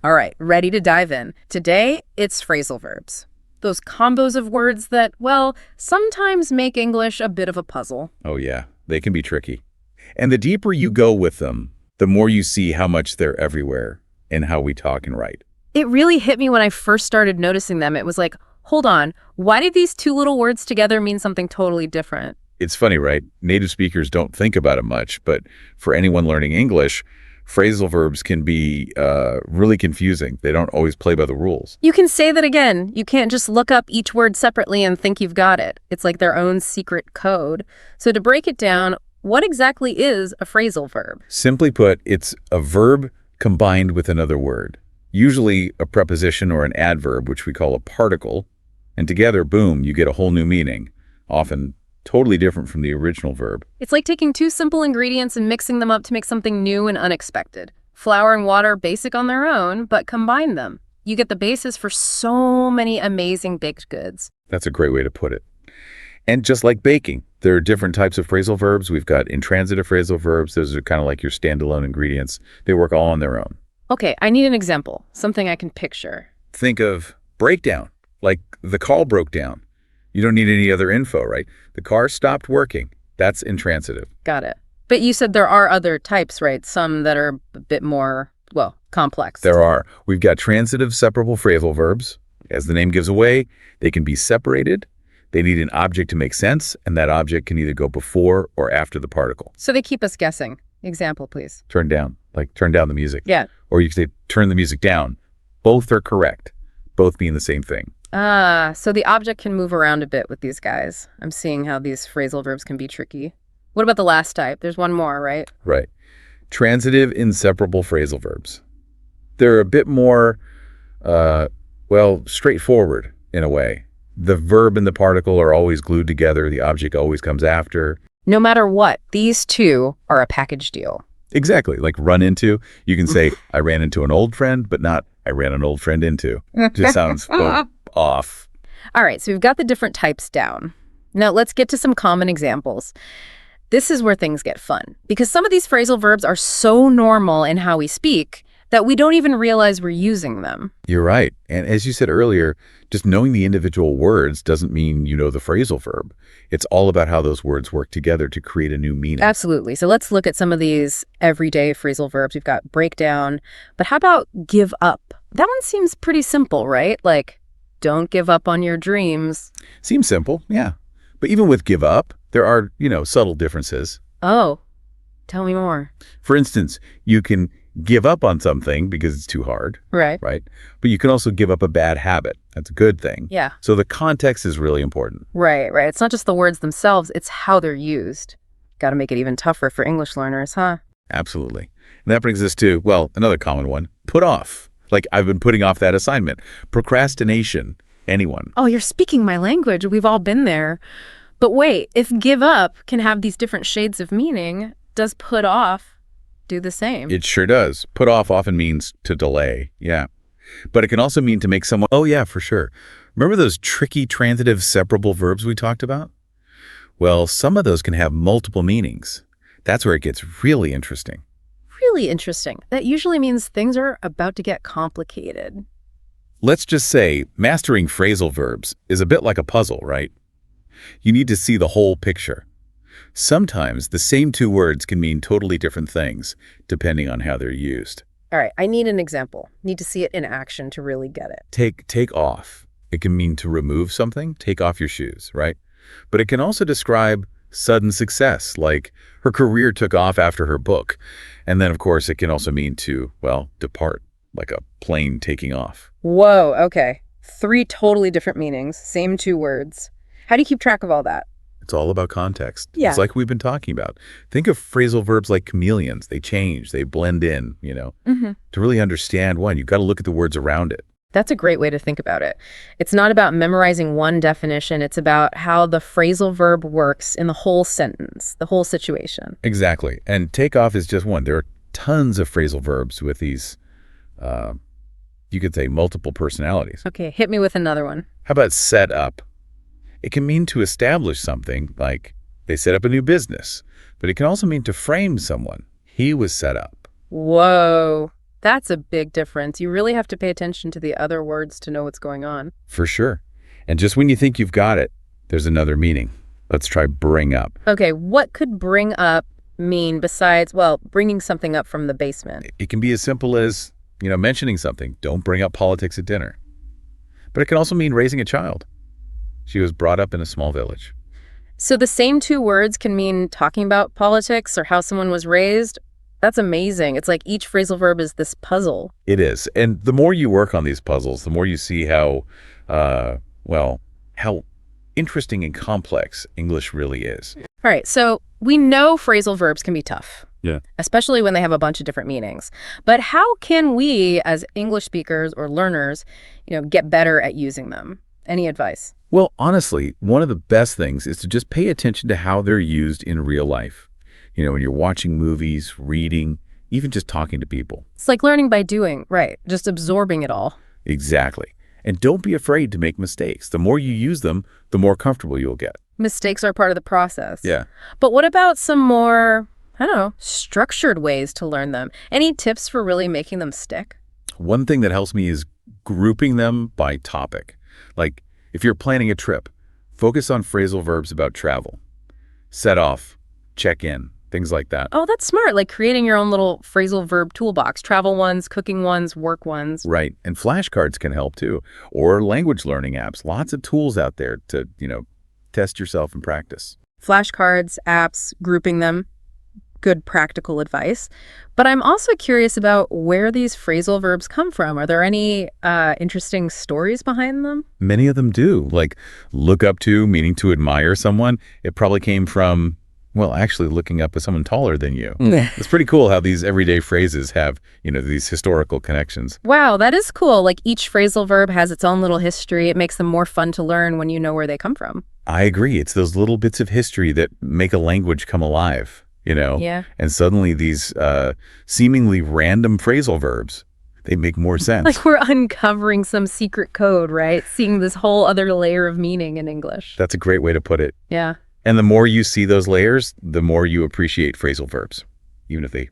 All right, ready to dive in. Today, it's phrasal verbs. Those combos of words that, well, sometimes make English a bit of a puzzle. Oh yeah, they can be tricky. And the deeper you go with them, the more you see how much they're everywhere in how we talk and write. It really hit me when I first started noticing them. It was like, hold on, why did these two little words together mean something totally different? It's funny, right? Native speakers don't think about it much, but for anyone learning English, phrasal verbs can be really confusing. They don't always play by the rules. You can say that again. You can't just look up each word separately and think you've got it. It's like their own secret code. So to break it down, what exactly is a phrasal verb? Simply put, it's a verb combined with another word, usually a preposition or an adverb, which we call a particle, and together, boom, you get a whole new meaning, often totally different from the original verb. It's like taking two simple ingredients and mixing them up to make something new and unexpected. Flour and water, basic on their own, but combine them. You get the basis for so many amazing baked goods. That's a great way to put it. And just like baking, there are different types of phrasal verbs. We've got intransitive phrasal verbs. Those are kind of like your standalone ingredients. They work all on their own. Okay, I need an example, something I can picture. Think of breakdown, like the call broke down. You don't need any other info, right? The car stopped working. That's intransitive. Got it. But you said there are other types, right? Some that are a bit more, well, complex. There are. We've got transitive separable phrasal verbs. As the name gives away, they can be separated. They need an object to make sense, and that object can either go before or after the particle. So they keep us guessing. Example, please. Turn down, like turn down the music. Yeah. Or you can say turn the music down. Both are correct. Both mean the same thing. So the object can move around a bit with these guys. I'm seeing how these phrasal verbs can be tricky. What about the last type? There's one more, right? Right. Transitive inseparable phrasal verbs. They're a bit more, straightforward in a way. The verb and the particle are always glued together. The object always comes after. No matter what, these two are a package deal. Exactly. Like run into. You can say, I ran into an old friend, but not I ran an old friend into. Just sounds off. All right, so we've got the different types down. Now let's get to some common examples. This is where things get fun, because some of these phrasal verbs are so normal in how we speak that we don't even realize we're using them. You're right. And as you said earlier, just knowing the individual words doesn't mean you know the phrasal verb. It's all about how those words work together to create a new meaning. Absolutely. So let's look at some of these everyday phrasal verbs. We've got breakdown, but how about give up? That one seems pretty simple, right? Like, don't give up on your dreams. Seems simple, yeah. But even with give up, there are, subtle differences. Oh, tell me more. For instance, you can give up on something because it's too hard. Right. Right. But you can also give up a bad habit. That's a good thing. Yeah. So the context is really important. Right. It's not just the words themselves, it's how they're used. Got to make it even tougher for English learners, huh? Absolutely. And that brings us to, another common one, put off. Like I've been putting off that assignment. Procrastination. Anyone. Oh, you're speaking my language. We've all been there. But wait, if give up can have these different shades of meaning, does put off do the same? It sure does. Put off often means to delay. Yeah. But it can also mean to make someone, oh yeah, for sure. Remember those tricky transitive separable verbs we talked about? Well, some of those can have multiple meanings. That's where it gets really interesting. Really interesting. That usually means things are about to get complicated. Let's just say mastering phrasal verbs is a bit like a puzzle, right? You need to see the whole picture. Sometimes the same two words can mean totally different things, depending on how they're used. All right, I need an example. Need to see it in action to really get it. Take off. It can mean to remove something, take off your shoes, right? But it can also describe sudden success, like her career took off after her book. And then, of course, it can also mean to, depart, like a plane taking off. Whoa, okay. 3 totally different meanings, same 2 words. How do you keep track of all that? It's all about context. Yeah. It's like we've been talking about. Think of phrasal verbs like chameleons. They change, they blend in, To really understand one, you've got to look at the words around it. That's a great way to think about it. It's not about memorizing one definition. It's about how the phrasal verb works in the whole sentence, the whole situation. Exactly. And take off is just one. There are tons of phrasal verbs with these, you could say, multiple personalities. Okay, hit me with another one. How about set up? It can mean to establish something, like they set up a new business. But it can also mean to frame someone. He was set up. Whoa. That's a big difference. You really have to pay attention to the other words to know what's going on. For sure. And just when you think you've got it, there's another meaning. Let's try bring up. Okay, what could bring up mean besides, well, bringing something up from the basement? It can be as simple as, mentioning something. Don't bring up politics at dinner. But it can also mean raising a child. She was brought up in a small village. So the same two words can mean talking about politics or how someone was raised. That's amazing. It's like each phrasal verb is this puzzle. It is. And the more you work on these puzzles, the more you see how interesting and complex English really is. All right, so we know phrasal verbs can be tough. Yeah. Especially when they have a bunch of different meanings. But how can we, as English speakers or learners, get better at using them? Any advice? Well, honestly, one of the best things is to just pay attention to how they're used in real life. When you're watching movies, reading, even just talking to people. It's like learning by doing, right? Just absorbing it all. Exactly. And don't be afraid to make mistakes. The more you use them, the more comfortable you'll get. Mistakes are part of the process. Yeah. But what about some more, structured ways to learn them? Any tips for really making them stick? One thing that helps me is grouping them by topic. Like, if you're planning a trip, focus on phrasal verbs about travel. Set off, check in, things like that. Oh, that's smart. Like creating your own little phrasal verb toolbox. Travel ones, cooking ones, work ones. Right. And flashcards can help too. Or language learning apps. Lots of tools out there to, test yourself and practice. Flashcards, apps, grouping them. Good practical advice. But I'm also curious about where these phrasal verbs come from. Are there any interesting stories behind them? Many of them do. Like look up to, meaning to admire someone. It probably came from, actually looking up at someone taller than you. It's pretty cool how these everyday phrases have, these historical connections. Wow, that is cool. Like each phrasal verb has its own little history. It makes them more fun to learn when you know where they come from. I agree. It's those little bits of history that make a language come alive. Yeah. And suddenly these seemingly random phrasal verbs, they make more sense. Like we're uncovering some secret code, right? Seeing this whole other layer of meaning in English. That's a great way to put it. Yeah. And the more you see those layers, the more you appreciate phrasal verbs, even if they,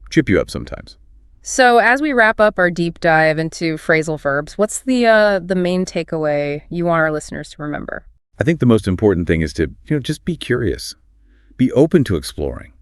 trip you up sometimes. So as we wrap up our deep dive into phrasal verbs, what's the main takeaway you want our listeners to remember? I think the most important thing is to, just be curious. Be open to exploring.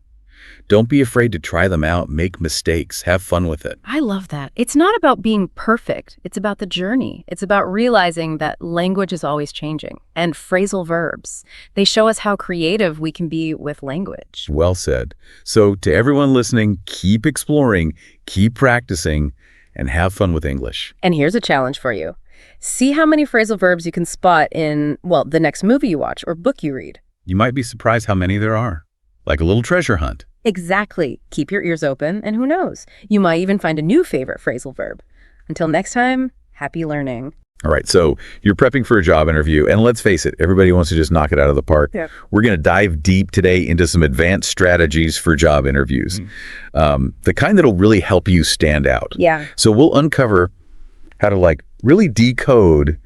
Don't be afraid to try them out, make mistakes, have fun with it. I love that. It's not about being perfect. It's about the journey. It's about realizing that language is always changing. And phrasal verbs, they show us how creative we can be with language. Well said. So to everyone listening, keep exploring, keep practicing, and have fun with English. And here's a challenge for you. See how many phrasal verbs you can spot in, the next movie you watch or book you read. You might be surprised how many there are. Like a little treasure hunt. Exactly. Keep your ears open, and who knows? You might even find a new favorite phrasal verb. Until next time, happy learning. All right, so you're prepping for a job interview, and let's face it, everybody wants to just knock it out of the park. Yeah. We're going to dive deep today into some advanced strategies for job interviews, the kind that'll really help you stand out. Yeah. So we'll uncover how to really decode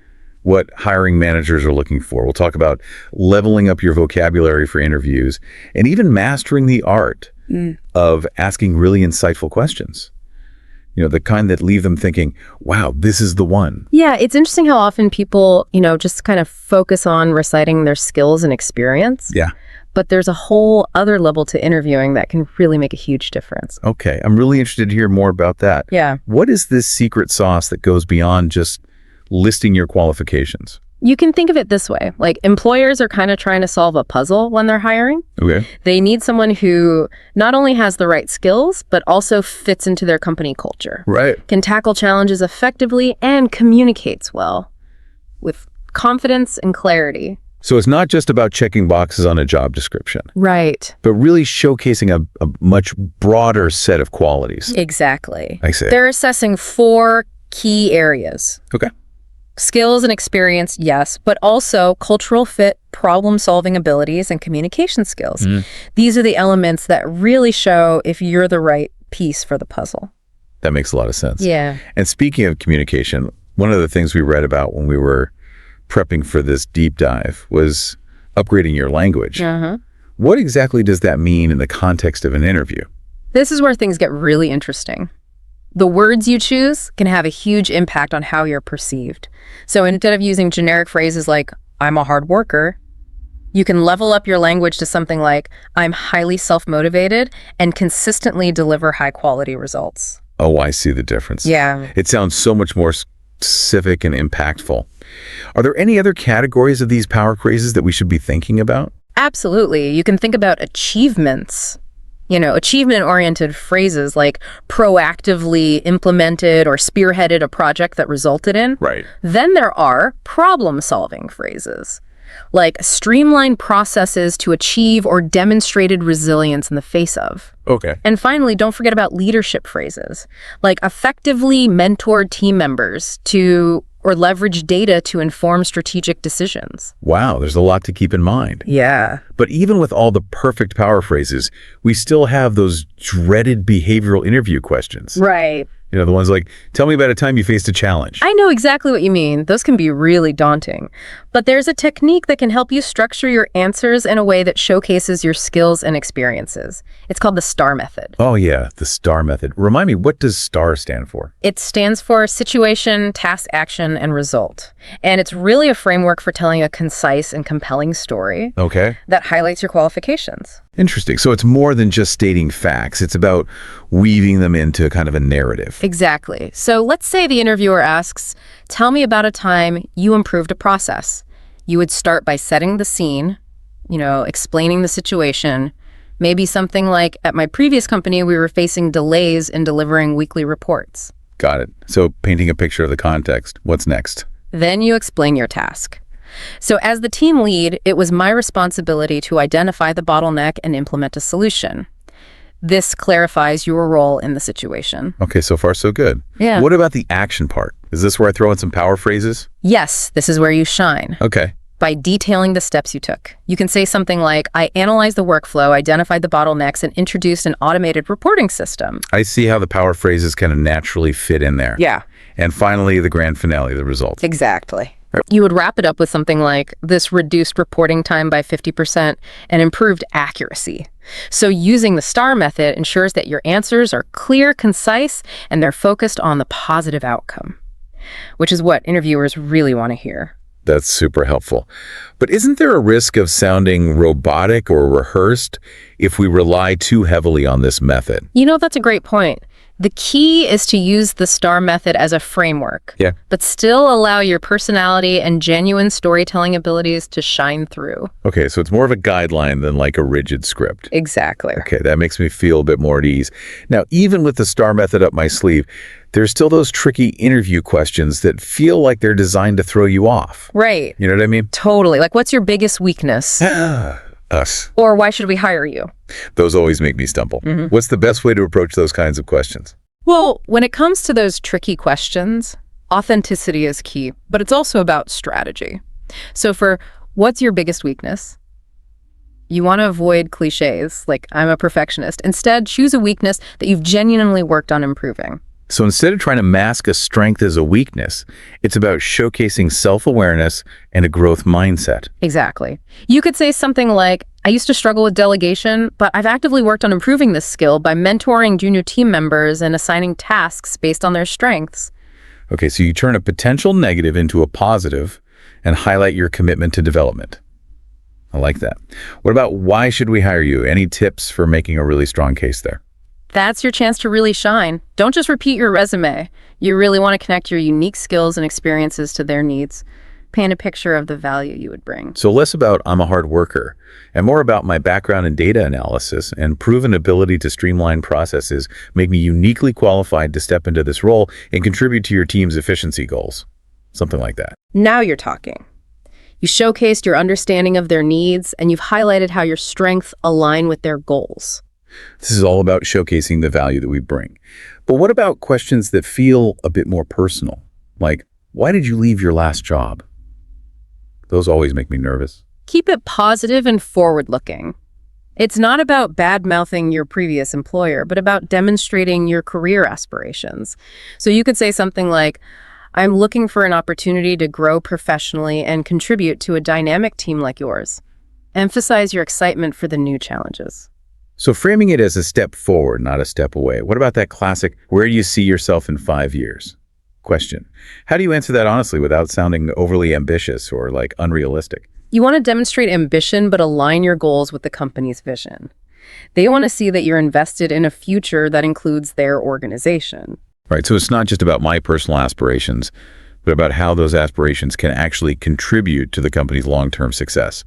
what hiring managers are looking for. We'll talk about leveling up your vocabulary for interviews and even mastering the art of asking really insightful questions. The kind that leave them thinking, wow, this is the one. Yeah, it's interesting how often people, just kind of focus on reciting their skills and experience. Yeah. But there's a whole other level to interviewing that can really make a huge difference. Okay, I'm really interested to hear more about that. Yeah. What is this secret sauce that goes beyond just listing your qualifications? You can think of it this way. Like employers are kind of trying to solve a puzzle when they're hiring. Okay. They need someone who not only has the right skills, but also fits into their company culture. Right. Can tackle challenges effectively and communicates well with confidence and clarity. So it's not just about checking boxes on a job description. Right. But really showcasing a much broader set of qualities. Exactly. I see. They're assessing 4 key areas. Okay. Skills and experience, yes, but also cultural fit, problem-solving abilities, and communication skills. These are the elements that really show if you're the right piece for the puzzle. That makes a lot of sense. Yeah. And speaking of communication, one of the things we read about when we were prepping for this deep dive was upgrading your language. What exactly does that mean in the context of an interview? This is where things get really interesting. The words you choose can have a huge impact on how you're perceived. So instead of using generic phrases like, I'm a hard worker, you can level up your language to something like, I'm highly self-motivated and consistently deliver high-quality results. Oh, I see the difference. Yeah. It sounds so much more specific and impactful. Are there any other categories of these power phrases that we should be thinking about? Absolutely. You can think about achievements. Achievement-oriented phrases like proactively implemented or spearheaded a project that resulted in. Right. Then there are problem-solving phrases, like streamlined processes to achieve or demonstrated resilience in the face of. Okay. And finally, don't forget about leadership phrases, like effectively mentored team members or leverage data to inform strategic decisions. Wow, there's a lot to keep in mind. Yeah. But even with all the perfect power phrases, we still have those dreaded behavioral interview questions. Right. The ones like, tell me about a time you faced a challenge. I know exactly what you mean. Those can be really daunting. But there's a technique that can help you structure your answers in a way that showcases your skills and experiences. It's called the STAR method. Oh yeah, the STAR method. Remind me, what does STAR stand for? It stands for situation, task, action, and result. And it's really a framework for telling a concise and compelling story Okay. that highlights your qualifications. Interesting. So it's more than just stating facts. It's about weaving them into kind of a narrative. Exactly. So let's say the interviewer asks, tell me about a time you improved a process. You would start by setting the scene, explaining the situation. Maybe something like, at my previous company, we were facing delays in delivering weekly reports. Got it. So painting a picture of the context. What's next? Then you explain your task. So as the team lead, it was my responsibility to identify the bottleneck and implement a solution. This clarifies your role in the situation. Okay, so far so good. Yeah. What about the action part? Is this where I throw in some power phrases? Yes, this is where you shine. Okay. By detailing the steps you took. You can say something like, I analyzed the workflow, identified the bottlenecks, and introduced an automated reporting system. I see how the power phrases kind of naturally fit in there. Yeah. And finally, the grand finale, the result. Exactly. You would wrap it up with something like, this reduced reporting time by 50% and improved accuracy. So using the STAR method ensures that your answers are clear, concise, and they're focused on the positive outcome, which is what interviewers really want to hear. That's super helpful. But isn't there a risk of sounding robotic or rehearsed if we rely too heavily on this method? That's a great point. The key is to use the STAR method as a framework, Yeah. but still allow your personality and genuine storytelling abilities to shine through. Okay, so it's more of a guideline than like a rigid script. Exactly. Okay, that makes me feel a bit more at ease. Now, even with the STAR method up my sleeve, there's still those tricky interview questions that feel like they're designed to throw you off. Right. You know what I mean? Totally. Like, what's your biggest weakness? Us. Or why should we hire you? Those always make me stumble. What's the best way to approach those kinds of questions? Well, when it comes to those tricky questions, authenticity is key, but it's also about strategy. So for what's your biggest weakness? You want to avoid cliches like I'm a perfectionist. Instead, choose a weakness that you've genuinely worked on improving. So instead of trying to mask a strength as a weakness, it's about showcasing self-awareness and a growth mindset. Exactly. You could say something like, I used to struggle with delegation, but I've actively worked on improving this skill by mentoring junior team members and assigning tasks based on their strengths. Okay, so you turn a potential negative into a positive and highlight your commitment to development. I like that. What about why should we hire you? Any tips for making a really strong case there? That's your chance to really shine. Don't just repeat your resume. You really want to connect your unique skills and experiences to their needs. Paint a picture of the value you would bring. So less about I'm a hard worker and more about my background in data analysis and proven ability to streamline processes make me uniquely qualified to step into this role and contribute to your team's efficiency goals. Something like that. Now you're talking. You showcased your understanding of their needs and you've highlighted how your strengths align with their goals. This is all about showcasing the value that we bring. But what about questions that feel a bit more personal? Like, why did you leave your last job? Those always make me nervous. Keep it positive and forward-looking. It's not about bad-mouthing your previous employer, but about demonstrating your career aspirations. So you could say something like, I'm looking for an opportunity to grow professionally and contribute to a dynamic team like yours. Emphasize your excitement for the new challenges. So framing it as a step forward, not a step away. What about that classic, where do you see yourself in 5 years? Question. How do you answer that honestly without sounding overly ambitious or like unrealistic? You want to demonstrate ambition, but align your goals with the company's vision. They want to see that you're invested in a future that includes their organization. Right, so it's not just about my personal aspirations, but about how those aspirations can actually contribute to the company's long-term success.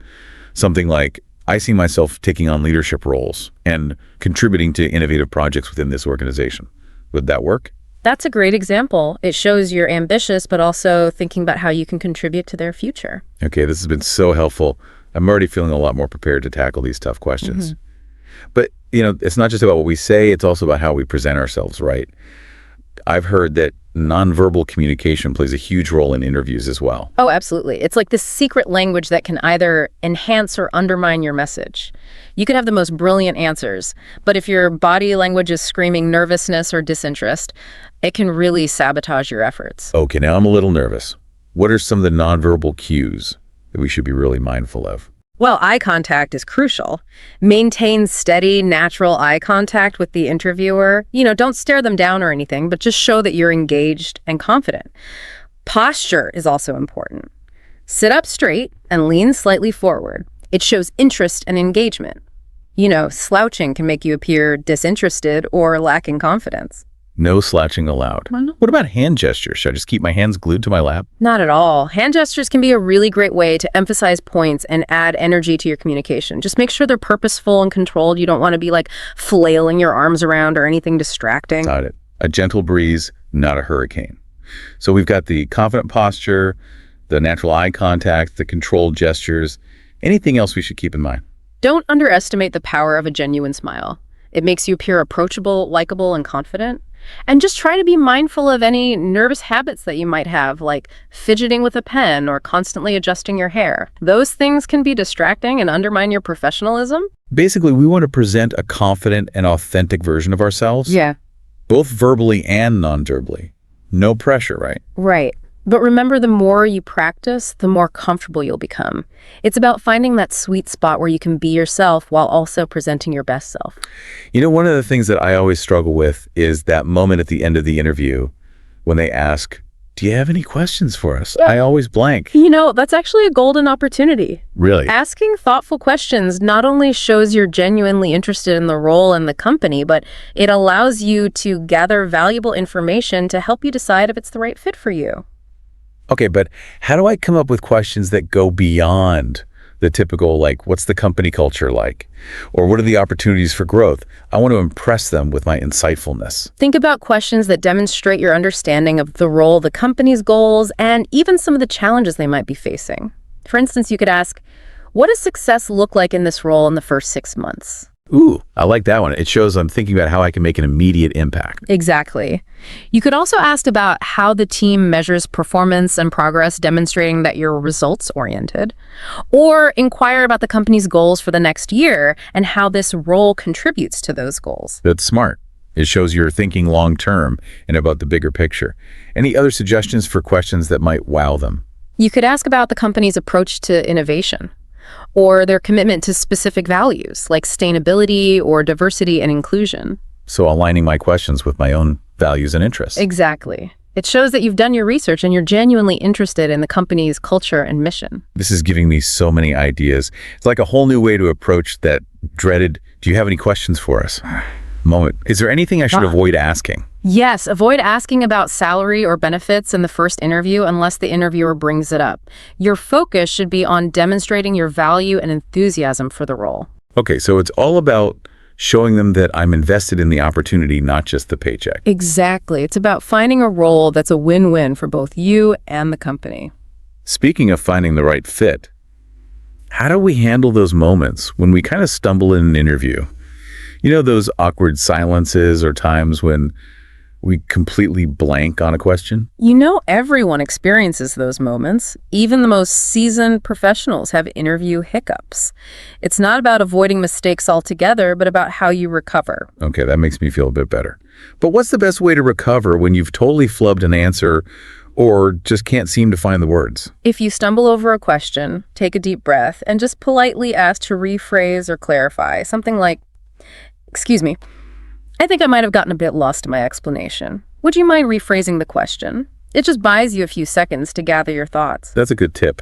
Something like, I see myself taking on leadership roles and contributing to innovative projects within this organization. Would that work? That's a great example. It shows you're ambitious, but also thinking about how you can contribute to their future. Okay, this has been so helpful. I'm already feeling a lot more prepared to tackle these tough questions. But, it's not just about what we say, it's also about how we present ourselves, right? I've heard that nonverbal communication plays a huge role in interviews as well. Oh, absolutely. It's like this secret language that can either enhance or undermine your message. You could have the most brilliant answers, but if your body language is screaming nervousness or disinterest, it can really sabotage your efforts. Okay, now I'm a little nervous. What are some of the nonverbal cues that we should be really mindful of? Well, eye contact is crucial. Maintain steady, natural eye contact with the interviewer. Don't stare them down or anything, but just show that you're engaged and confident. Posture is also important. Sit up straight and lean slightly forward. It shows interest and engagement. Slouching can make you appear disinterested or lacking confidence. No slouching allowed. What about hand gestures? Should I just keep my hands glued to my lap? Not at all. Hand gestures can be a really great way to emphasize points and add energy to your communication. Just make sure they're purposeful and controlled. You don't want to be like flailing your arms around or anything distracting. Got it. A gentle breeze, not a hurricane. So we've got the confident posture, the natural eye contact, the controlled gestures. Anything else we should keep in mind? Don't underestimate the power of a genuine smile. It makes you appear approachable, likable, and confident. And just try to be mindful of any nervous habits that you might have, like fidgeting with a pen or constantly adjusting your hair. Those things can be distracting and undermine your professionalism. Basically, we want to present a confident and authentic version of ourselves. Yeah. Both verbally and non-verbally. No pressure, right? Right. But remember, the more you practice, the more comfortable you'll become. It's about finding that sweet spot where you can be yourself while also presenting your best self. One of the things that I always struggle with is that moment at the end of the interview when they ask, do you have any questions for us? I always blank. That's actually a golden opportunity. Really? Asking thoughtful questions not only shows you're genuinely interested in the role and the company, but it allows you to gather valuable information to help you decide if it's the right fit for you. Okay, but how do I come up with questions that go beyond the typical, like, what's the company culture like? Or what are the opportunities for growth? I want to impress them with my insightfulness. Think about questions that demonstrate your understanding of the role, the company's goals, and even some of the challenges they might be facing. For instance, you could ask, what does success look like in this role in the first 6 months? Ooh, I like that one. It shows I'm thinking about how I can make an immediate impact. Exactly. You could also ask about how the team measures performance and progress, demonstrating that you're results-oriented. Or inquire about the company's goals for the next year and how this role contributes to those goals. That's smart. It shows you're thinking long-term and about the bigger picture. Any other suggestions for questions that might wow them? You could ask about the company's approach to innovation, or their commitment to specific values like sustainability or diversity and inclusion. So aligning my questions with my own values and interests. Exactly. It shows that you've done your research and you're genuinely interested in the company's culture and mission. This is giving me so many ideas. It's like a whole new way to approach that dreaded, do you have any questions for us? Moment. Is there anything I should avoid asking? Yes, avoid asking about salary or benefits in the first interview unless the interviewer brings it up. Your focus should be on demonstrating your value and enthusiasm for the role. Okay, so it's all about showing them that I'm invested in the opportunity, not just the paycheck. Exactly. It's about finding a role that's a win-win for both you and the company. Speaking of finding the right fit, how do we handle those moments when we kind of stumble in an interview? Those awkward silences or times when we completely blank on a question? Everyone experiences those moments. Even the most seasoned professionals have interview hiccups. It's not about avoiding mistakes altogether, but about how you recover. Okay, that makes me feel a bit better. But what's the best way to recover when you've totally flubbed an answer or just can't seem to find the words? If you stumble over a question, take a deep breath and just politely ask to rephrase or clarify. Something like, Excuse me. I think I might have gotten a bit lost in my explanation. Would you mind rephrasing the question? It just buys you a few seconds to gather your thoughts. That's a good tip.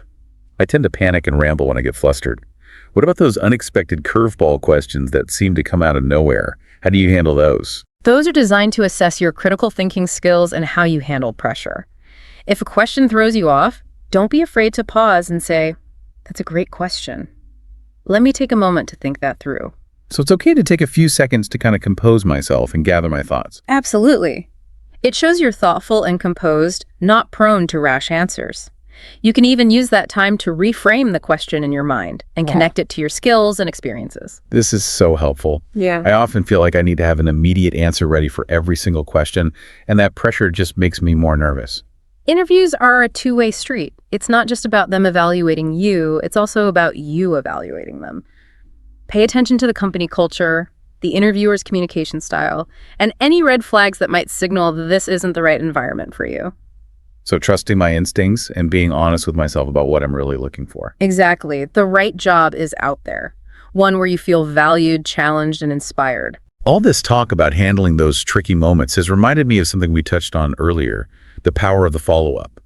I tend to panic and ramble when I get flustered. What about those unexpected curveball questions that seem to come out of nowhere? How do you handle those? Those are designed to assess your critical thinking skills and how you handle pressure. If a question throws you off, don't be afraid to pause and say, "That's a great question. Let me take a moment to think that through." So it's okay to take a few seconds to kind of compose myself and gather my thoughts. Absolutely. It shows you're thoughtful and composed, not prone to rash answers. You can even use that time to reframe the question in your mind and connect it to your skills and experiences. This is so helpful. Yeah. I often feel like I need to have an immediate answer ready for every single question, and that pressure just makes me more nervous. Interviews are a two-way street. It's not just about them evaluating you, it's also about you evaluating them. Pay attention to the company culture, the interviewer's communication style, and any red flags that might signal that this isn't the right environment for you. So trusting my instincts and being honest with myself about what I'm really looking for. Exactly. The right job is out there. One where you feel valued, challenged, and inspired. All this talk about handling those tricky moments has reminded me of something we touched on earlier, the power of the follow-up.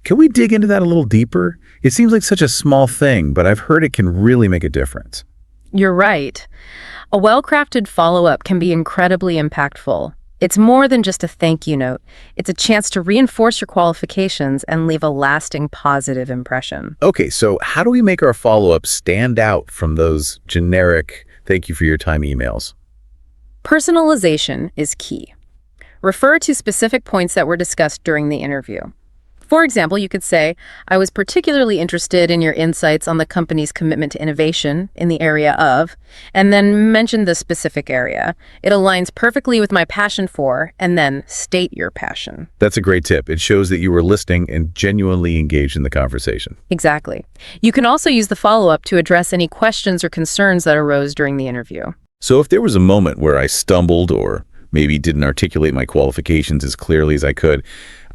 Can we dig into that a little deeper? It seems like such a small thing, but I've heard it can really make a difference. You're right. A well-crafted follow-up can be incredibly impactful. It's more than just a thank you note. It's a chance to reinforce your qualifications and leave a lasting positive impression. Okay, so how do we make our follow-up stand out from those generic thank you for your time emails? Personalization is key. Refer to specific points that were discussed during the interview. For example, you could say, "I was particularly interested in your insights on the company's commitment to innovation in the area of," and then mention the specific area. It aligns perfectly with my passion for, and then state your passion. That's a great tip. It shows that you were listening and genuinely engaged in the conversation. Exactly. You can also use the follow-up to address any questions or concerns that arose during the interview. So if there was a moment where I stumbled or maybe didn't articulate my qualifications as clearly as I could,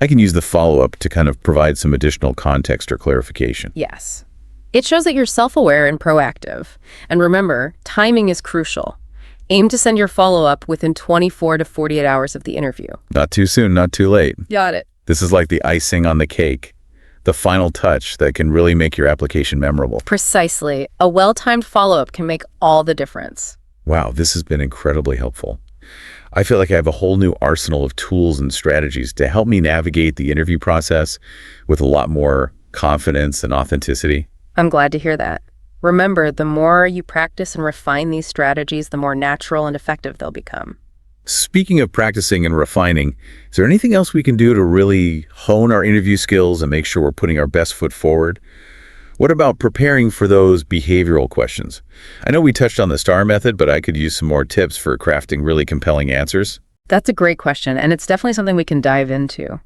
I can use the follow-up to kind of provide some additional context or clarification. Yes. It shows that you're self-aware and proactive. And remember, timing is crucial. Aim to send your follow-up within 24 to 48 hours of the interview. Not too soon, not too late. Got it. This is like the icing on the cake, the final touch that can really make your application memorable. Precisely. A well-timed follow-up can make all the difference. Wow, this has been incredibly helpful. I feel like I have a whole new arsenal of tools and strategies to help me navigate the interview process with a lot more confidence and authenticity. I'm glad to hear that. Remember, the more you practice and refine these strategies, the more natural and effective they'll become. Speaking of practicing and refining, is there anything else we can do to really hone our interview skills and make sure we're putting our best foot forward? What about preparing for those behavioral questions? I know we touched on the STAR method, but I could use some more tips for crafting really compelling answers. That's a great question, and it's definitely something we can dive into.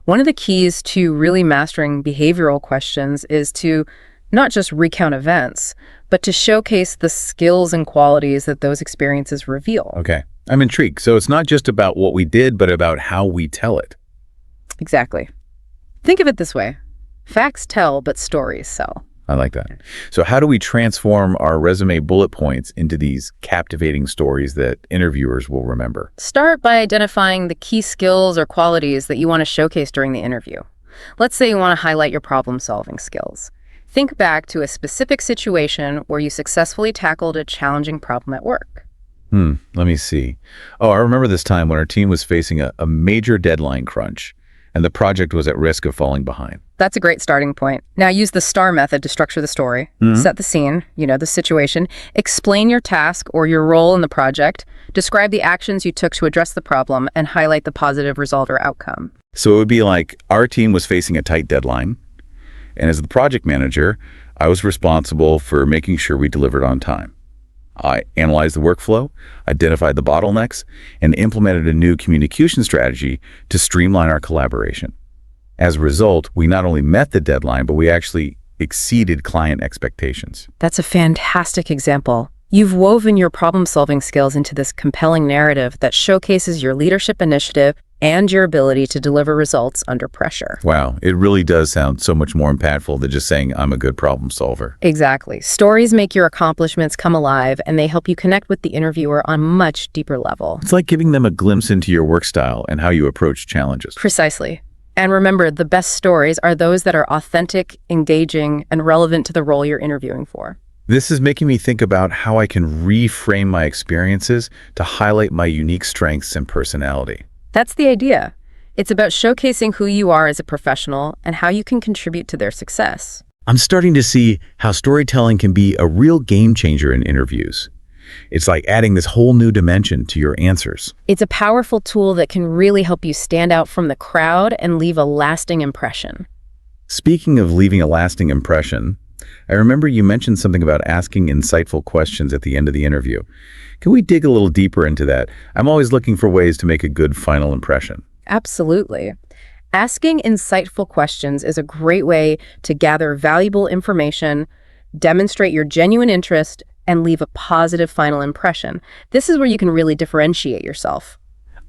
One of the keys to really mastering behavioral questions is to not just recount events, but to showcase the skills and qualities that those experiences reveal. Okay, I'm intrigued. So it's not just about what we did, but about how we tell it. Exactly. Think of it this way. Facts tell, but stories sell. I like that. So how do we transform our resume bullet points into these captivating stories that interviewers will remember? Start by identifying the key skills or qualities that you want to showcase during the interview. Let's say you want to highlight your problem-solving skills. Think back to a specific situation where you successfully tackled a challenging problem at work. Let me see. Oh, I remember this time when our team was facing a major deadline crunch, and the project was at risk of falling behind. That's a great starting point. Now use the STAR method to structure the story, set the scene, the situation, explain your task or your role in the project, describe the actions you took to address the problem, and highlight the positive result or outcome. So it would be like our team was facing a tight deadline, and as the project manager, I was responsible for making sure we delivered on time. I analyzed the workflow, identified the bottlenecks, and implemented a new communication strategy to streamline our collaboration. As a result, we not only met the deadline, but we actually exceeded client expectations. That's a fantastic example. You've woven your problem-solving skills into this compelling narrative that showcases your leadership initiative and your ability to deliver results under pressure. Wow, it really does sound so much more impactful than just saying I'm a good problem solver. Exactly. Stories make your accomplishments come alive, and they help you connect with the interviewer on a much deeper level. It's like giving them a glimpse into your work style and how you approach challenges. Precisely. And remember, the best stories are those that are authentic, engaging, and relevant to the role you're interviewing for. This is making me think about how I can reframe my experiences to highlight my unique strengths and personality. That's the idea. It's about showcasing who you are as a professional and how you can contribute to their success. I'm starting to see how storytelling can be a real game changer in interviews. It's like adding this whole new dimension to your answers. It's a powerful tool that can really help you stand out from the crowd and leave a lasting impression. Speaking of leaving a lasting impression, I remember you mentioned something about asking insightful questions at the end of the interview. Can we dig a little deeper into that? I'm always looking for ways to make a good final impression. Absolutely. Asking insightful questions is a great way to gather valuable information, demonstrate your genuine interest, and leave a positive final impression. This is where you can really differentiate yourself.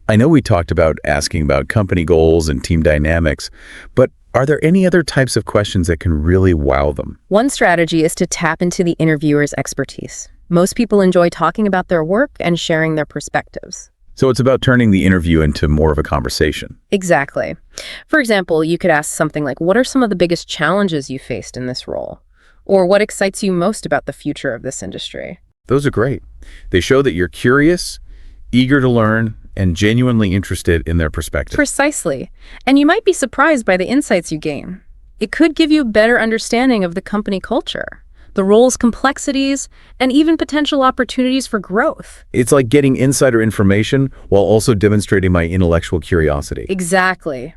I know we talked about asking about company goals and team dynamics, but are there any other types of questions that can really wow them? One strategy is to tap into the interviewer's expertise. Most people enjoy talking about their work and sharing their perspectives. So it's about turning the interview into more of a conversation. Exactly. For example, you could ask something like, what are some of the biggest challenges you faced in this role? Or what excites you most about the future of this industry? Those are great. They show that you're curious, eager to learn, and genuinely interested in their perspective. Precisely. And you might be surprised by the insights you gain. It could give you a better understanding of the company culture, the role's complexities, and even potential opportunities for growth. It's like getting insider information while also demonstrating my intellectual curiosity. Exactly.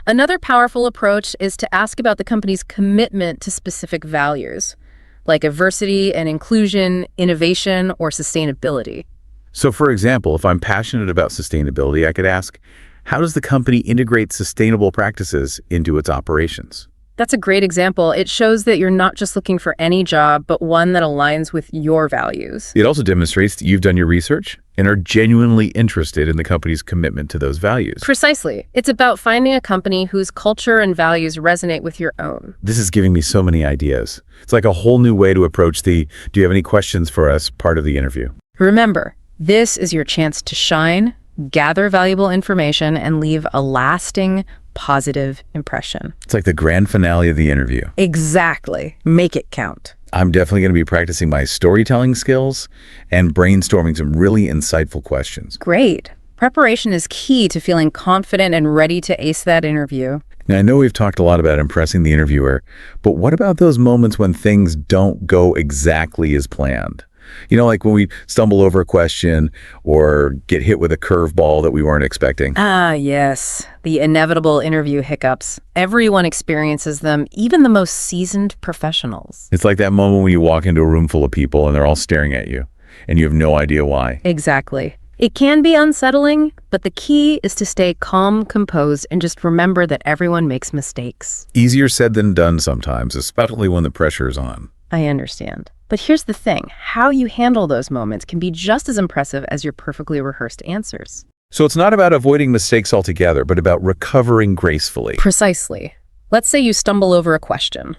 Another powerful approach is to ask about the company's commitment to specific values, like diversity and inclusion, innovation, or sustainability. So for example, if I'm passionate about sustainability, I could ask, how does the company integrate sustainable practices into its operations? That's a great example. It shows that you're not just looking for any job, but one that aligns with your values. It also demonstrates that you've done your research and are genuinely interested in the company's commitment to those values. Precisely. It's about finding a company whose culture and values resonate with your own. This is giving me so many ideas. It's like a whole new way to approach the "do you have any questions for us" part of the interview. Remember, this is your chance to shine, gather valuable information, and leave a lasting, positive impression. It's like the grand finale of the interview. Exactly. Make it count. I'm definitely going to be practicing my storytelling skills and brainstorming some really insightful questions. Great. Preparation is key to feeling confident and ready to ace that interview. Now, I know we've talked a lot about impressing the interviewer, but what about those moments when things don't go exactly as planned? You know, like when we stumble over a question or get hit with a curveball that we weren't expecting. Ah, yes. The inevitable interview hiccups. Everyone experiences them, even the most seasoned professionals. It's like that moment when you walk into a room full of people and they're all staring at you and you have no idea why. Exactly. It can be unsettling, but the key is to stay calm, composed, and just remember that everyone makes mistakes. Easier said than done sometimes, especially when the pressure is on. I understand. But here's the thing. How you handle those moments can be just as impressive as your perfectly rehearsed answers. So it's not about avoiding mistakes altogether, but about recovering gracefully. Precisely. Let's say you stumble over a question.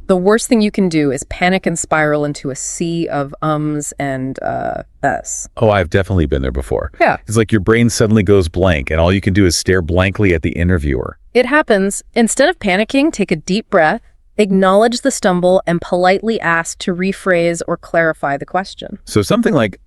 The worst thing you can do is panic and spiral into a sea of ums and us. Oh, I've definitely been there before. Yeah. It's like your brain suddenly goes blank and all you can do is stare blankly at the interviewer. It happens. Instead of panicking, take a deep breath, acknowledge the stumble, and politely ask to rephrase or clarify the question. So something like,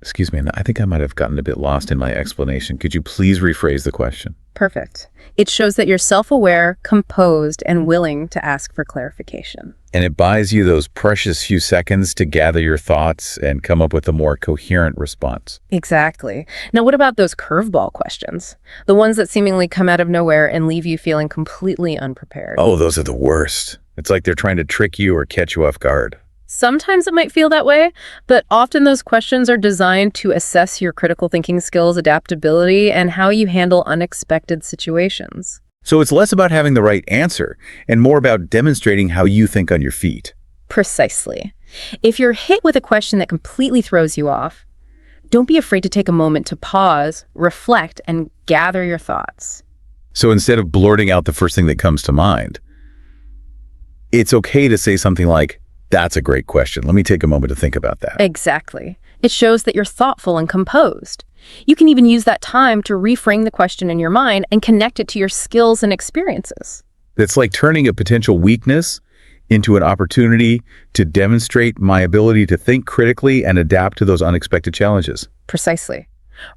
excuse me, I think I might have gotten a bit lost in my explanation. Could you please rephrase the question? Perfect. It shows that you're self-aware, composed, and willing to ask for clarification. And it buys you those precious few seconds to gather your thoughts and come up with a more coherent response. Exactly. Now, what about those curveball questions? The ones that seemingly come out of nowhere and leave you feeling completely unprepared. Oh, those are the worst. It's like they're trying to trick you or catch you off guard. Sometimes it might feel that way, but often those questions are designed to assess your critical thinking skills, adaptability, and how you handle unexpected situations. So it's less about having the right answer and more about demonstrating how you think on your feet. Precisely. If you're hit with a question that completely throws you off, Don't be afraid to take a moment to pause, reflect, and gather your thoughts. So instead of blurting out the first thing that comes to mind, it's okay to say something like, "That's a great question. Let me take a moment to think about that." Exactly. It shows that you're thoughtful and composed. You can even use that time to reframe the question in your mind and connect it to your skills and experiences. It's like turning a potential weakness into an opportunity to demonstrate my ability to think critically and adapt to those unexpected challenges. Precisely.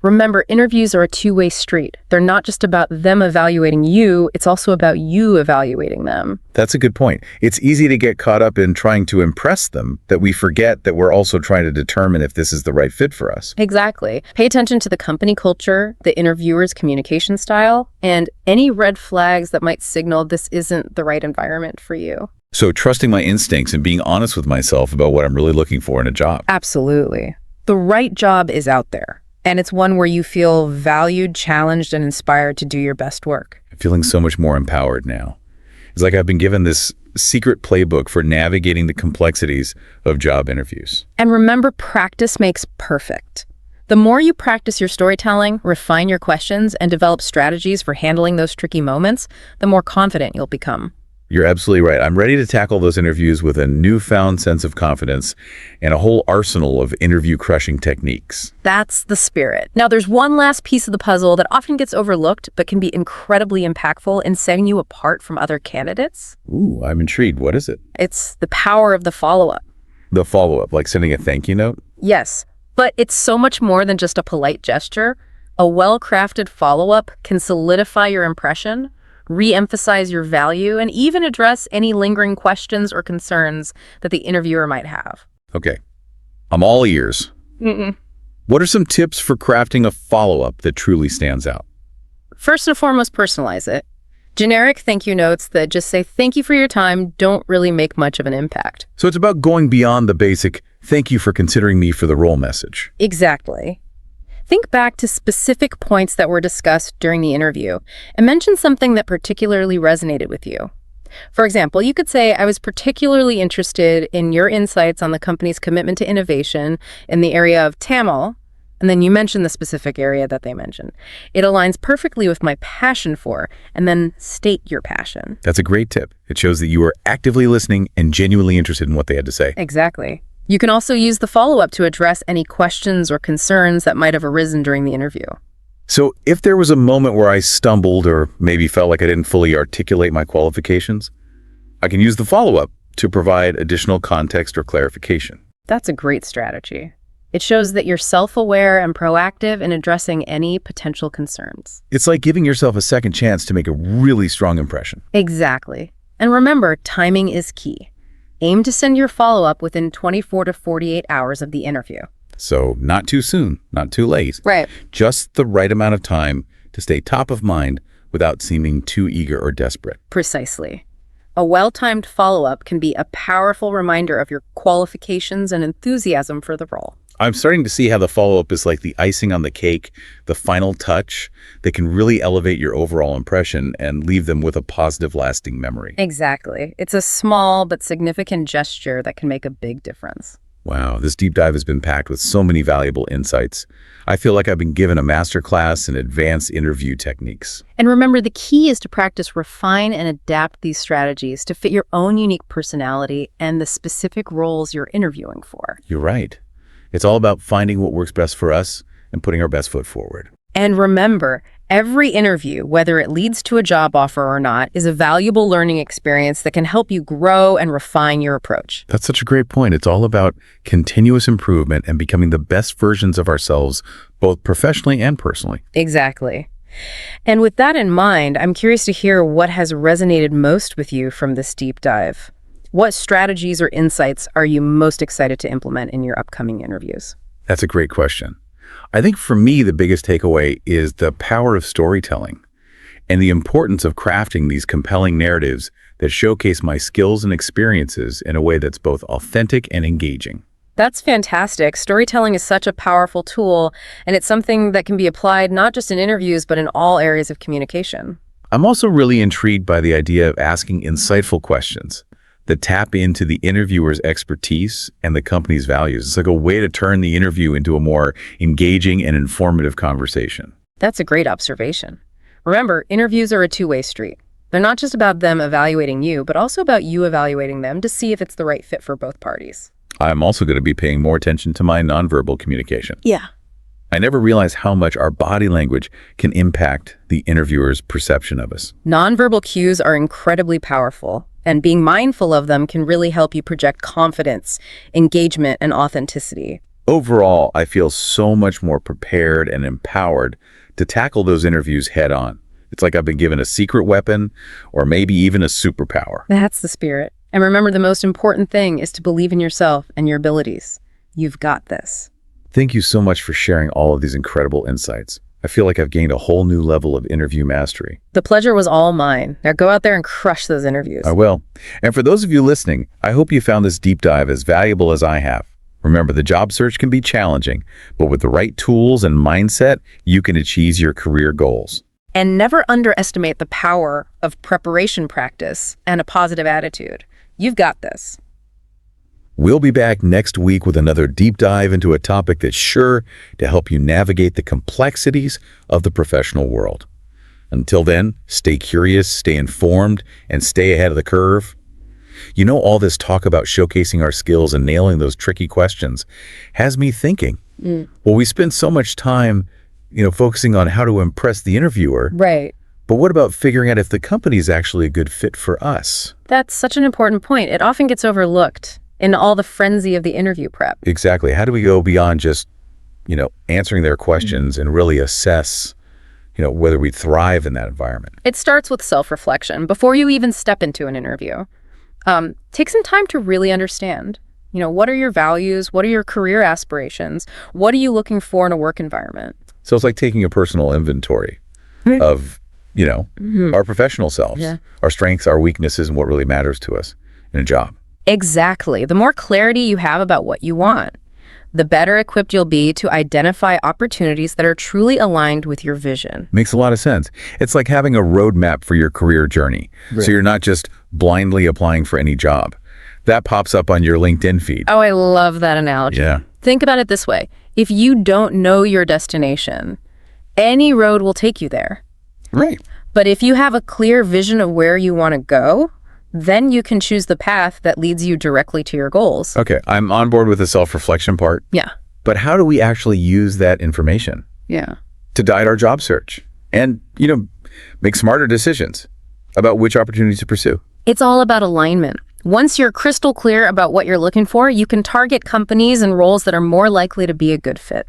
Remember, interviews are a two-way street. They're not just about them evaluating you, it's also about you evaluating them. That's a good point. It's easy to get caught up in trying to impress them that we forget that we're also trying to determine if this is the right fit for us. Exactly. Pay attention to the company culture, the interviewer's communication style, and any red flags that might signal this isn't the right environment for you. So trusting my instincts and being honest with myself about what I'm really looking for in a job. Absolutely. The right job is out there, and it's one where you feel valued, challenged, and inspired to do your best work. I'm feeling so much more empowered now. It's like I've been given this secret playbook for navigating the complexities of job interviews. And remember, practice makes perfect. The more you practice your storytelling, refine your questions, and develop strategies for handling those tricky moments, the more confident you'll become. You're absolutely right. I'm ready to tackle those interviews with a newfound sense of confidence and a whole arsenal of interview-crushing techniques. That's the spirit. Now, there's one last piece of the puzzle that often gets overlooked, but can be incredibly impactful in setting you apart from other candidates. Ooh, I'm intrigued. What is it? It's the power of the follow-up. The follow-up, like sending a thank you note? Yes, but it's so much more than just a polite gesture. A well-crafted follow-up can solidify your impression, re-emphasize your value, and even address any lingering questions or concerns that the interviewer might have. Okay, I'm all ears. Mm-mm. What are some tips for crafting a follow-up that truly stands out? First and foremost, personalize it. Generic thank you notes that just say thank you for your time don't really make much of an impact. So it's about going beyond the basic, "Thank you for considering me for the role" message. Exactly. Think back to specific points that were discussed during the interview and mention something that particularly resonated with you. For example, you could say, "I was particularly interested in your insights on the company's commitment to innovation in the area of Tamil," and then you mention the specific area that they mentioned. It aligns perfectly with my passion for, and then state your passion. That's a great tip. It shows that you are actively listening and genuinely interested in what they had to say. Exactly. You can also use the follow-up to address any questions or concerns that might have arisen during the interview. So if there was a moment where I stumbled or maybe felt like I didn't fully articulate my qualifications, I can use the follow-up to provide additional context or clarification. That's a great strategy. It shows that you're self-aware and proactive in addressing any potential concerns. It's like giving yourself a second chance to make a really strong impression. Exactly. And remember, timing is key. Aim to send your follow-up within 24 to 48 hours of the interview. So not too soon, not too late. Right. Just the right amount of time to stay top of mind without seeming too eager or desperate. Precisely. A well-timed follow-up can be a powerful reminder of your qualifications and enthusiasm for the role. I'm starting to see how the follow-up is like the icing on the cake, the final touch that can really elevate your overall impression and leave them with a positive, lasting memory. Exactly. It's a small but significant gesture that can make a big difference. Wow, this deep dive has been packed with so many valuable insights. I feel like I've been given a masterclass in advanced interview techniques. And remember, the key is to practice, refine, and adapt these strategies to fit your own unique personality and the specific roles you're interviewing for. You're right. It's all about finding what works best for us and putting our best foot forward. And remember, every interview, whether it leads to a job offer or not, is a valuable learning experience that can help you grow and refine your approach. That's such a great point. It's all about continuous improvement and becoming the best versions of ourselves, both professionally and personally. Exactly. And with that in mind, I'm curious to hear what has resonated most with you from this deep dive. What strategies or insights are you most excited to implement in your upcoming interviews? That's a great question. I think for me, the biggest takeaway is the power of storytelling and the importance of crafting these compelling narratives that showcase my skills and experiences in a way that's both authentic and engaging. That's fantastic. Storytelling is such a powerful tool, and it's something that can be applied not just in interviews, but in all areas of communication. I'm also really intrigued by the idea of asking insightful questions, that tap into the interviewer's expertise and the company's values. It's like a way to turn the interview into a more engaging and informative conversation. That's a great observation. Remember, interviews are a two-way street. They're not just about them evaluating you, but also about you evaluating them to see if it's the right fit for both parties. I'm also going to be paying more attention to my nonverbal communication. Yeah. I never realized how much our body language can impact the interviewer's perception of us. Nonverbal cues are incredibly powerful, and being mindful of them can really help you project confidence, engagement, and authenticity. Overall, I feel so much more prepared and empowered to tackle those interviews head on. It's like I've been given a secret weapon or maybe even a superpower. That's the spirit. And remember, the most important thing is to believe in yourself and your abilities. You've got this. Thank you so much for sharing all of these incredible insights. I feel like I've gained a whole new level of interview mastery. The pleasure was all mine. Now go out there and crush those interviews. I will. And for those of you listening, I hope you found this deep dive as valuable as I have. Remember, the job search can be challenging, but with the right tools and mindset, you can achieve your career goals. And never underestimate the power of preparation practice and a positive attitude. You've got this. We'll be back next week with another deep dive into a topic that's sure to help you navigate the complexities of the professional world. Until then, stay curious, stay informed, and stay ahead of the curve. You know, all this talk about showcasing our skills and nailing those tricky questions has me thinking. Well, we spend so much time, focusing on how to impress the interviewer. Right. But what about figuring out if the company is actually a good fit for us? That's such an important point. It often gets overlooked in all the frenzy of the interview prep. Exactly. How do we go beyond just, answering their questions and really assess, whether we thrive in that environment? It starts with self-reflection before you even step into an interview. Take some time to really understand, what are your values? What are your career aspirations? What are you looking for in a work environment? So it's like taking a personal inventory of, our professional selves, our strengths, our weaknesses, and what really matters to us in a job. Exactly. The more clarity you have about what you want, the better equipped you'll be to identify opportunities that are truly aligned with your vision. Makes a lot of sense. It's like having a roadmap for your career journey. Right. So you're not just blindly applying for any job. That pops up on your LinkedIn feed. Oh, I love that analogy. Yeah. Think about it this way. If you don't know your destination, any road will take you there. Right. But if you have a clear vision of where you want to go, then you can choose the path that leads you directly to your goals. Okay, I'm on board with the self-reflection part. Yeah. But how do we actually use that information? Yeah. To guide our job search and, make smarter decisions about which opportunities to pursue? It's all about alignment. Once you're crystal clear about what you're looking for, you can target companies and roles that are more likely to be a good fit.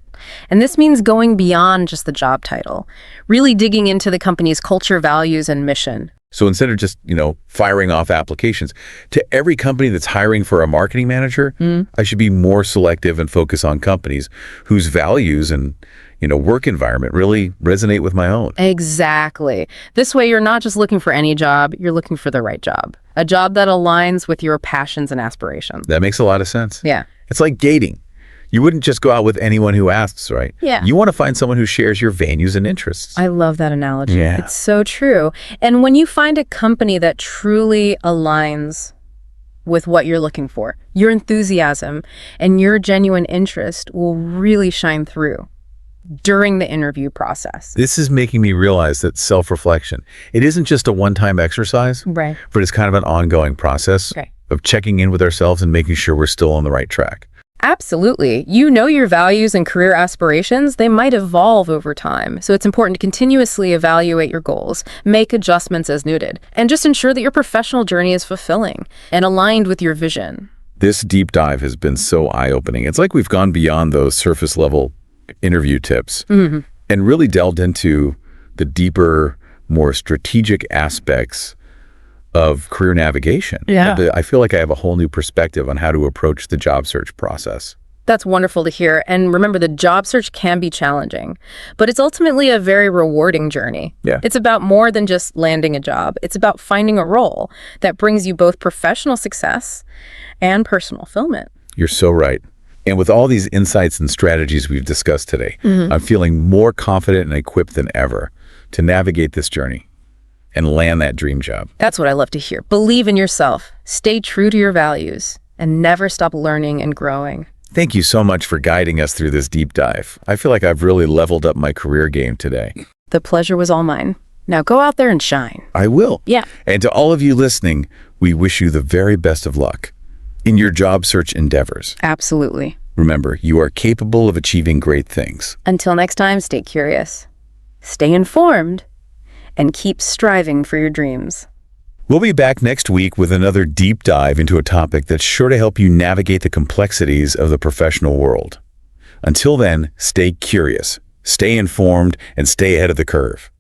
And this means going beyond just the job title, really digging into the company's culture, values, and mission. So instead of just, firing off applications, to every company that's hiring for a marketing manager, I should be more selective and focus on companies whose values and, work environment really resonate with my own. Exactly. This way, you're not just looking for any job, you're looking for the right job. A job that aligns with your passions and aspirations. That makes a lot of sense. Yeah. It's like dating. You wouldn't just go out with anyone who asks, right? Yeah. You want to find someone who shares your values and interests. I love that analogy. Yeah. It's so true. And when you find a company that truly aligns with what you're looking for, your enthusiasm and your genuine interest will really shine through during the interview process. This is making me realize that self-reflection, it isn't just a one-time exercise, Right. but it's kind of an ongoing process of checking in with ourselves and making sure we're still on the right track. Absolutely. You know your values and career aspirations, they might evolve over time. So it's important to continuously evaluate your goals, make adjustments as needed, and just ensure that your professional journey is fulfilling and aligned with your vision. This deep dive has been so eye-opening. It's like we've gone beyond those surface-level interview tips and really delved into the deeper, more strategic aspects of career navigation. Yeah. I feel like I have a whole new perspective on how to approach the job search process. That's wonderful to hear. And remember, the job search can be challenging, but it's ultimately a very rewarding journey. Yeah. It's about more than just landing a job. It's about finding a role that brings you both professional success and personal fulfillment. You're so right. And with all these insights and strategies we've discussed today, I'm feeling more confident and equipped than ever to navigate this journey. and land that dream job. That's what I love to hear. Believe in yourself, stay true to your values, and never stop learning and growing. Thank you so much for guiding us through this deep dive. I feel like I've really leveled up my career game today. The pleasure was all mine. Now go out there and shine. I will. Yeah. And to all of you listening, we wish you the very best of luck in your job search endeavors. Absolutely. Remember, you are capable of achieving great things. Until next time, stay curious, stay informed, and keep striving for your dreams. We'll be back next week with another deep dive into a topic that's sure to help you navigate the complexities of the professional world. Until then, stay curious, stay informed, and stay ahead of the curve.